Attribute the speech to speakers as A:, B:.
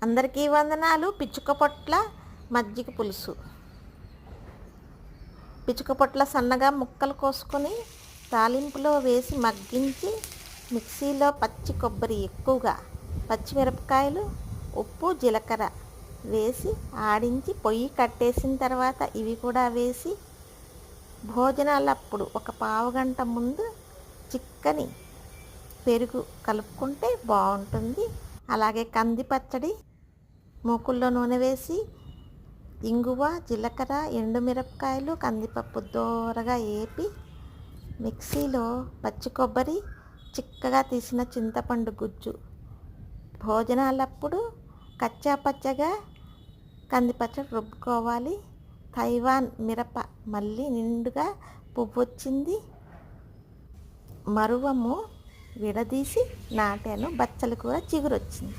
A: అందరికీ వందనాలు. పిచ్చుక పొట్ల మజ్జిగ పులుసు. పిచ్చుక పొట్ల సన్నగా ముక్కలు కోసుకొని తాలింపులో వేసి మగ్గించి మిక్సీలో పచ్చి కొబ్బరి ఎక్కువగా పచ్చిమిరపకాయలు ఉప్పు జీలకర్ర వేసి ఆడించి పొయ్యి కట్టేసిన తర్వాత ఇవి కూడా వేసి భోజనాలప్పుడు ఒక పావుగంట ముందు చిక్కని పెరుగు కలుపుకుంటే బాగుంటుంది. అలాగే కంది పచ్చడి మూకుల్లో నూనె వేసి ఇంగువ జీలకర్ర ఎండుమిరపకాయలు కందిపప్పు దోరగా ఏపి మిక్సీలో పచ్చి కొబ్బరి చిక్కగా తీసిన చింతపండు గుజ్జు భోజనాలప్పుడు కచ్చా పచ్చగా కందిపచ్చడి రుబ్బుకోవాలి. తైవాన్ మిరప మళ్ళీ నిండుగా పువ్వు వచ్చింది. మరువము విడదీసి నాటాను. బచ్చలి కూర చిగురొచ్చింది.